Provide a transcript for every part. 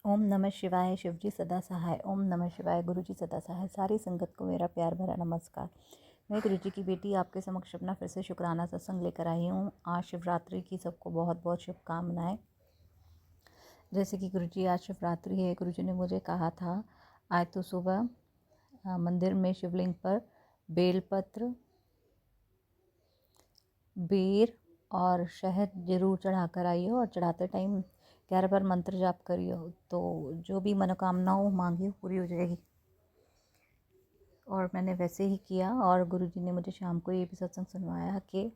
ओम नमः शिवाय। शिवजी सदा सहाय। ओम नमः शिवाय। गुरुजी सदा सहाय। सारी संगत को मेरा प्यार भरा नमस्कार। मैं गुरुजी की बेटी आपके समक्ष अपना फिर से शुक्राना सत्संग लेकर आई हूँ। आज शिवरात्रि की सबको बहुत बहुत शुभकामनाएं। जैसे कि गुरुजी आज शिवरात्रि है, गुरुजी ने मुझे कहा था आज तो सुबह मंदिर में शिवलिंग पर बेलपत्र, बेर और शहद जरूर चढ़ा कर आइए और चढ़ाते टाइम 11 बार मंत्र जाप करिए, तो जो भी मनोकामना हो मांगी हो पूरी हो जाएगी। और मैंने वैसे ही किया और गुरुजी ने मुझे शाम को ये भी सत्संग सुनवाया कि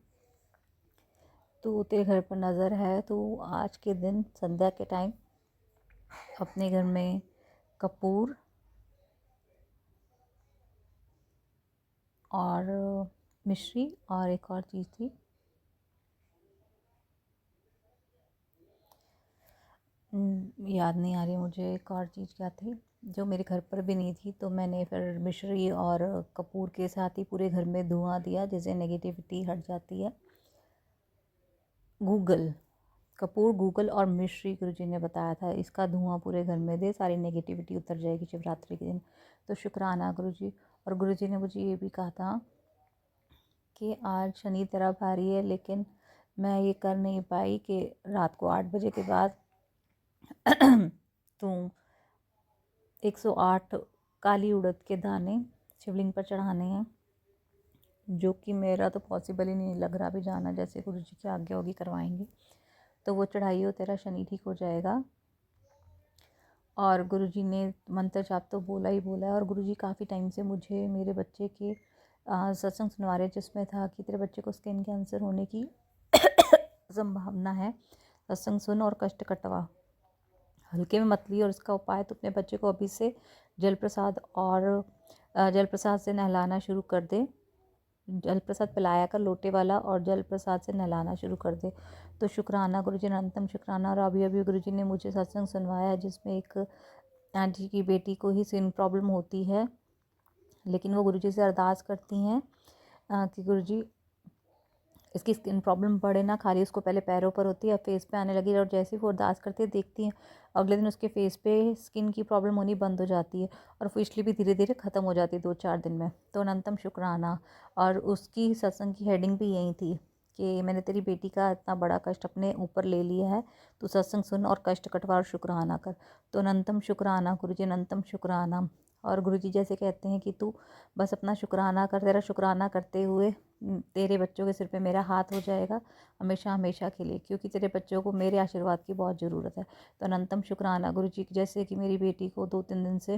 तू तेरे घर पर नज़र है, तो आज के दिन संध्या के टाइम अपने घर में कपूर और मिश्री और एक और चीज़ थी, याद नहीं आ रही मुझे एक और चीज़ क्या थी जो मेरे घर पर भी नहीं थी। तो मैंने फिर मिश्री और कपूर के साथ ही पूरे घर में धुआं दिया, जिससे नेगेटिविटी हट जाती है। कपूर, गूगल और मिश्री गुरुजी ने बताया था, इसका धुआं पूरे घर में दे, सारी नेगेटिविटी उतर जाएगी शिवरात्रि के दिन। तो शुक्राना गुरुजी। और गुरुजी ने मुझे ये भी कहा था कि आज शनि तेरा भारी है, लेकिन मैं ये कर नहीं पाई कि रात को 8 बजे के बाद तो 108 काली उड़द के दाने शिवलिंग पर चढ़ाने हैं, जो कि मेरा तो पॉसिबल ही नहीं लग रहा भी जाना। जैसे गुरु जी की आज्ञा होगी करवाएंगे, तो वो चढ़ाइयो तेरा शनि ठीक हो जाएगा। और गुरु जी ने मंत्र जाप तो बोला ही बोला है। और गुरु जी काफ़ी टाइम से मुझे मेरे बच्चे के सत्संग सुनवा रहे, जिसमें था कि तेरे बच्चे को स्किन कैंसर होने की संभावना है, सत्संग सुन और कष्ट कटवा, हल्के में मत ली। और इसका उपाय तो अपने बच्चे को अभी से जल प्रसाद से नहलाना शुरू कर दे। जल प्रसाद पिलाया कर लोटे वाला, और जल प्रसाद से नहलाना शुरू कर दे। तो शुक्राना गुरुजी, अनंतम शुक्राना। और अभी अभी गुरुजी ने मुझे सत्संग सुनवाया है, जिसमें एक आंटी की बेटी को ही स्किन प्रॉब्लम होती है, लेकिन वो गुरुजी से अरदास करती हैं कि गुरुजी इसकी स्किन प्रॉब्लम बढ़े ना, खाली उसको पहले पैरों पर होती है, अब फेस पे आने लगी। और जैसे ही वो अरदास करती है, देखती हैं अगले दिन उसके फेस पे स्किन की प्रॉब्लम होनी बंद हो जाती है, और फिशली भी धीरे धीरे ख़त्म हो जाती है 2-4 दिन में। तो अनंतम शुक्राना। और उसकी सत्संग की हेडिंग भी यही थी कि मैंने तेरी बेटी का इतना बड़ा कष्ट अपने ऊपर ले लिया है, तो सत्संग सुन और कष्ट कटवा और शुक्राना कर। तो अनंतम शुक्राना गुरुजी, अनंतम शुक्राना। और गुरुजी जैसे कहते हैं कि तू बस अपना शुक्राना कर, तेरा शुक्राना करते हुए तेरे बच्चों के सिर पे मेरा हाथ हो जाएगा हमेशा हमेशा के लिए, क्योंकि तेरे बच्चों को मेरे आशीर्वाद की बहुत ज़रूरत है। तो अनंतम शुक्राना गुरुजी। जैसे कि मेरी बेटी को 2-3 दिन से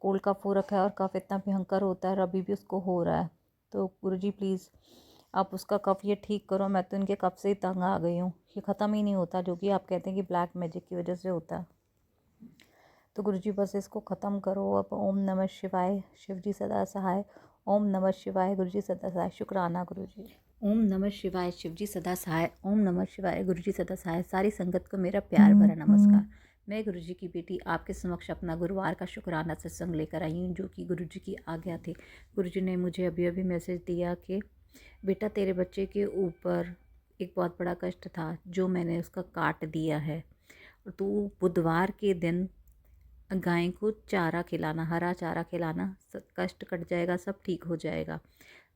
कोल्ड कफ हो रखा है, और कफ इतना भयंकर होता है, और अभी भी उसको हो रहा है। तो गुरुजी प्लीज़ आप उसका कफ ये ठीक करो। मैं तो इनके कफ से ही तंग आ गई हूँ, ये ख़त्म ही नहीं होता, जो कि आप कहते हैं कि ब्लैक मैजिक की वजह से होता है। तो गुरुजी बस इसको ख़त्म करो अब। ओम नमः शिवाय। शिवजी सदा सहाय। ओम नमः शिवाय। गुरुजी सदा सहाय। शुक्राना गुरुजी। ओम नमः शिवाय। शिवजी सदा सहाय। ओम नमः शिवाय। गुरुजी सदा सहाय। सारी संगत को मेरा प्यार भरा नमस्कार। मैं गुरुजी की बेटी आपके समक्ष अपना गुरुवार का शुक्राना सत्संग लेकर आई हूँ, जो कि गुरुजी की आज्ञा थी। गुरुजी ने मुझे अभी अभी मैसेज दिया कि बेटा तेरे बच्चे के ऊपर एक बहुत बड़ा कष्ट था, जो मैंने उसका काट दिया है। और तू बुधवार के दिन गाय को चारा खिलाना, हरा चारा खिलाना, कष्ट कट जाएगा, सब ठीक हो जाएगा।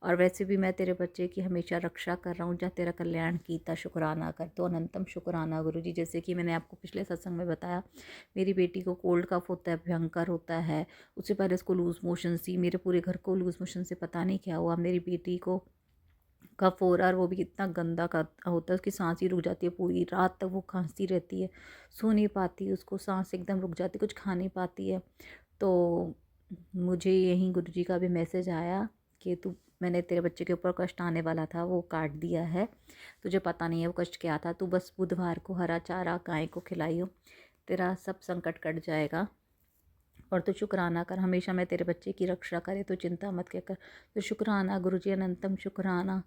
और वैसे भी मैं तेरे बच्चे की हमेशा रक्षा कर रहा हूँ, जा तेरा कल्याण कीता शुक्राना कर। तो अनंतम शुक्राना गुरुजी। जैसे कि मैंने आपको पिछले सत्संग में बताया, मेरी बेटी को कोल्ड कफ होता है, भयंकर होता है। उससे पहले उसको लूज़ मोशन थी, मेरे पूरे घर को लूज़ मोशन से पता नहीं क्या हुआ। मेरी बेटी को कफ हो रहा है, और वो भी कितना गंदा का होता है, उसकी सांस ही रुक जाती है, पूरी रात तक वो खांसती रहती है, सो नहीं पाती, उसको सांस एकदम रुक जाती, कुछ खा नहीं पाती है। तो मुझे यहीं गुरुजी का भी मैसेज आया कि तू मैंने तेरे बच्चे के ऊपर कष्ट आने वाला था वो काट दिया है, तुझे पता नहीं है वो कष्ट क्या था। तू बस बुधवार को हरा चारा गाय को खिलाइयो, तेरा सब संकट कट जाएगा। और तो शुक्राना कर, हमेशा मैं तेरे बच्चे की रक्षा करे, तो चिंता मत क्या कर। तो शुक्राना गुरुजी, अनंतम शुक्राना।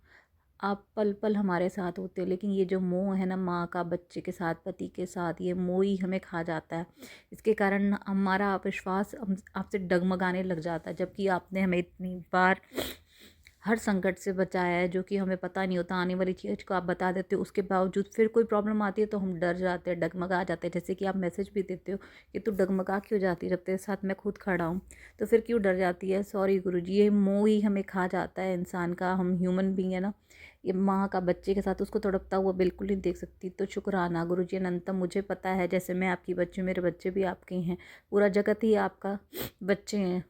आप पल पल हमारे साथ होते हो, लेकिन ये जो मोह है ना माँ का बच्चे के साथ, पति के साथ, ये मोह ही हमें खा जाता है। इसके कारण आपसे डगमगाने लग जाता है, जबकि आपने हमें इतनी बार हर संकट से बचाया है, जो कि हमें पता नहीं होता, आने वाली चीज़ को आप बता देते हो, उसके बावजूद फिर कोई प्रॉब्लम आती है तो हम डर जाते हैं, डगमगा जाते हैं। जैसे कि आप मैसेज भी देते हो कि तू डगमगा क्यों जाती है, जब तेरे साथ मैं खुद खड़ा हूँ, तो फिर क्यों डर जाती है। सॉरी गुरुजी, ये मोह ही हमें खा जाता है इंसान का। हम ह्यूमन बींग है ना, ये माँ का बच्चे के साथ उसको तड़पता हुआ बिल्कुल नहीं देख सकती। तो शुक्राना गुरुजी अनंतम। मुझे पता है, जैसे मैं आपकी बच्ची, मेरे बच्चे भी आपके हैं, पूरा जगत ही आपका बच्चे हैं।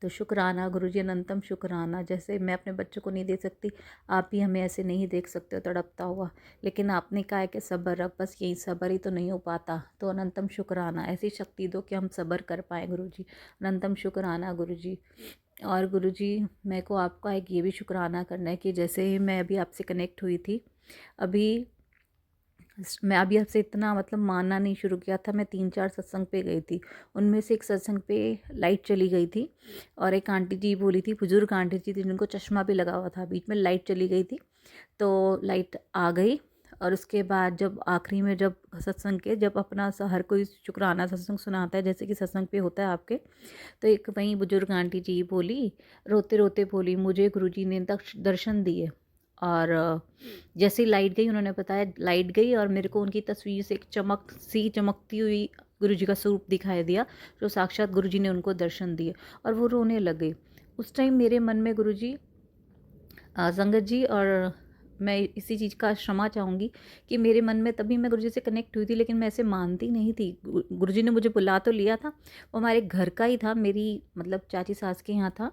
तो शुक्राना गुरुजी अनंतम शुक्राना। जैसे मैं अपने बच्चों को नहीं देख सकती, आप भी हमें ऐसे नहीं देख सकते हो तड़पता हुआ, लेकिन आपने कहा है कि सब्र रख, बस यही सब्र ही तो नहीं हो पाता। तो अनंतम शुक्राना, ऐसी शक्ति दो कि हम सब्र कर पाएँ गुरुजी। अनंतम शुक्राना गुरुजी। और गुरुजी, मेरे को आपका एक ये भी शुक्राना करना है कि जैसे मैं अभी आपसे कनेक्ट हुई थी, अभी मैं अभी आपसे इतना मतलब मानना नहीं शुरू किया था। मैं 3-4 सत्संग पे गई थी, उनमें से एक सत्संग पे लाइट चली गई थी और एक आंटी जी बोली थी, बुजुर्ग आंटी जी थी, जिनको चश्मा भी लगा हुआ था। बीच में लाइट चली गई थी, तो लाइट आ गई। और उसके बाद जब आखिरी में, जब सत्संग के, जब अपना हर कोई शुक्राना सत्संग सुनाता है, जैसे कि सत्संग पे होता है आपके, तो एक वहीं बुजुर्ग आंटी जी बोली, रोते रोते बोली, मुझे गुरुजी ने दर्शन दिए। और जैसे ही लाइट गई, उन्होंने बताया लाइट गई और मेरे को उनकी तस्वीर से एक चमकती हुई गुरुजी का स्वरूप दिखाई दिया, जो साक्षात गुरुजी ने उनको दर्शन दिए, और वो रोने लगे। उस टाइम मेरे मन में गुरुजी, संगत जी, और मैं इसी चीज़ का क्षमा चाहूँगी कि मेरे मन में तभी मैं गुरुजी से कनेक्ट हुई थी, लेकिन मैं ऐसे मानती नहीं थी। गुरुजी ने मुझे बुला तो लिया था, वो हमारे घर का ही था, मेरी मतलब चाची सास के यहाँ था।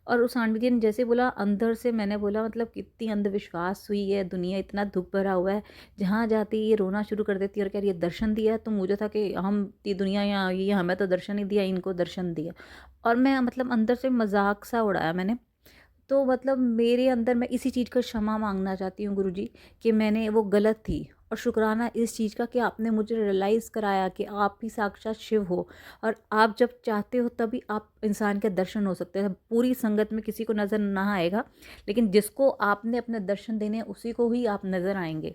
और उस आंटी जी ने जैसे बोला, अंदर से मैंने बोला, मतलब कितनी अंधविश्वास हुई है, दुनिया इतना दुख भरा हुआ है, जहाँ जाती ये रोना शुरू कर देती है और कह रही है दर्शन दिया। तो मुझे था कि हम ये दुनिया यहाँ आई है, हमें तो दर्शन नहीं दिया, इनको दर्शन दिया। और मैं मतलब अंदर से मजाक सा उड़ाया मैंने। तो मतलब मेरे अंदर, मैं इसी चीज़ का क्षमा मांगना चाहती हूँ गुरुजी, कि मैंने वो गलत थी। और शुक्राना इस चीज़ का कि आपने मुझे रियलाइज़ कराया कि आप ही साक्षात शिव हो, और आप जब चाहते हो तभी आप इंसान के दर्शन हो सकते हैं। पूरी संगत में किसी को नज़र ना आएगा, लेकिन जिसको आपने अपने दर्शन देने हैं, उसी को ही आप नज़र आएंगे।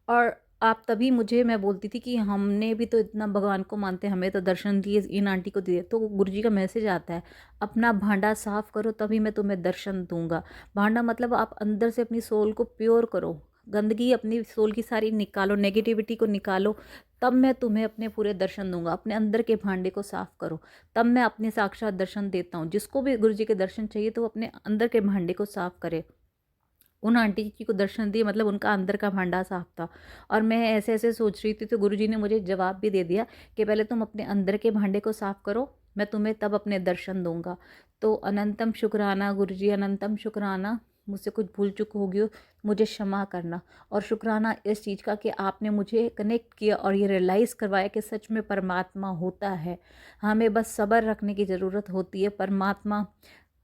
और आप तभी मुझे, मैं बोलती थी कि हमने भी तो इतना भगवान को मानते हैं, हमें तो दर्शन दिए, इन आंटी को दिए। तो गुरुजी का मैसेज आता है, अपना भांडा साफ करो तभी मैं तुम्हें दर्शन दूंगा। भांडा मतलब आप अंदर से अपनी सोल को प्योर करो, गंदगी अपनी सोल की सारी निकालो, नेगेटिविटी को निकालो, तब मैं तुम्हें अपने पूरे दर्शन दूंगा। अपने अंदर के भांडे को साफ करो, तब मैं अपने साक्षात दर्शन देता हूँ। जिसको भी गुरुजी के दर्शन चाहिए, तो वो अपने अंदर के भांडे को साफ करे। उन आंटी जी को दर्शन दिए, मतलब उनका अंदर का भांडा साफ था। और मैं ऐसे ऐसे सोच रही थी, तो गुरुजी ने मुझे जवाब भी दे दिया कि पहले तुम अपने अंदर के भांडे को साफ करो, मैं तुम्हें तब अपने दर्शन दूंगा। तो अनंतम शुक्राना गुरुजी, अनंतम शुक्राना। मुझसे कुछ भूल चूक होगी हो, मुझे क्षमा करना। और शुक्राना इस चीज़ का कि आपने मुझे कनेक्ट किया और ये रियलाइज़ करवाया कि सच में परमात्मा होता है। हमें बस सब्र रखने की ज़रूरत होती है। परमात्मा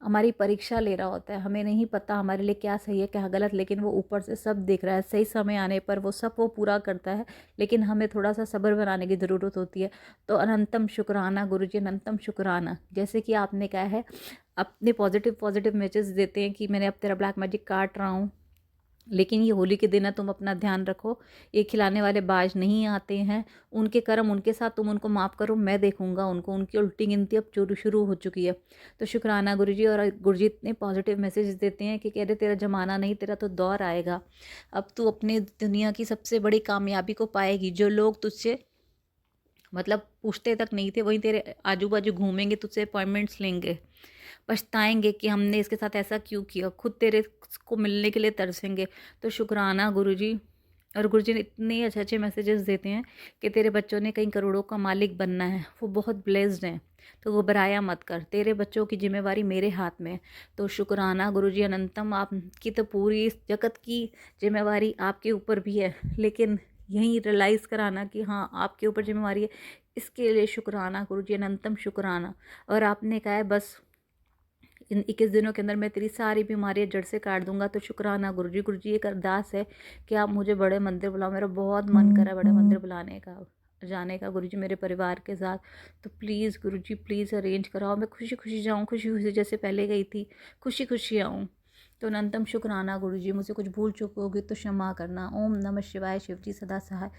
हमारी परीक्षा ले रहा होता है, हमें नहीं पता हमारे लिए क्या सही है क्या गलत, लेकिन वो ऊपर से सब देख रहा है। सही समय आने पर वो सब वो पूरा करता है, लेकिन हमें थोड़ा सा सब्र बनाने की ज़रूरत होती है। तो अनंतम शुक्राना गुरुजी, अनंतम शुक्राना। जैसे कि आपने कहा है, अपने पॉजिटिव पॉजिटिव मैसेज देते हैं कि मैंने अब तेरा ब्लैक मैजिक काट रहा हूँ, लेकिन ये होली के दिन है, तुम अपना ध्यान रखो। ये खिलाने वाले बाज नहीं आते हैं, उनके कर्म उनके साथ, तुम उनको माफ़ करो, मैं देखूंगा उनको। उनकी उल्टी गिनती अब शुरू हो चुकी है। तो शुक्राना गुरुजी। और गुरुजी इतने पॉजिटिव मैसेज देते हैं कि कह रहे तेरा ज़माना नहीं, तेरा तो दौर आएगा। अब तू अपने दुनिया की सबसे बड़ी कामयाबी को पाएगी। जो लोग तुझसे मतलब पूछते तक नहीं थे, वहीं तेरे आजू बाजू घूमेंगे, तुझसे अपॉइंटमेंट्स लेंगे, पछताएंगे कि हमने इसके साथ ऐसा क्यों किया, खुद तेरे को मिलने के लिए तरसेंगे। तो शुक्राना गुरुजी। और गुरुजी ने इतने अच्छे अच्छे मैसेजेस देते हैं कि तेरे बच्चों ने कई करोड़ों का मालिक बनना है, वो बहुत ब्लेस्ड हैं। तो घबराया मत कर, तेरे बच्चों की जिम्मेवारी मेरे हाथ में है। तो शुक्राना गुरुजी अनंतम। आपकी तो पूरी इस जगत की जिम्मेवारी आपके ऊपर भी है, लेकिन यही रियलाइज़ कराना कि हाँ आपके ऊपर जिम्मेवारी है, इसके लिए शुक्राना गुरुजी, अनंतम शुक्राना। और आपने कहा है बस इन 21 दिनों के अंदर मैं तेरी सारी बीमारियां जड़ से काट दूंगा। तो शुक्राना गुरुजी। गुरुजी एक अरदास है कि आप मुझे बड़े मंदिर बुलाओ, मेरा बहुत मन कर रहा है बड़े मंदिर बुलाने का, जाने का गुरुजी, मेरे परिवार के साथ। तो प्लीज़ गुरुजी, प्लीज़ अरेंज कराओ, मैं खुशी खुशी जाऊँ, खुशी खुशी जैसे पहले गई थी, खुशी खुशी आऊँ। तो अनंतम शुक्राना गुरुजी। मुझे कुछ भूल चूक होगी तो क्षमा करना। ओम नमः शिवाय। शिवजी सदा सहाय।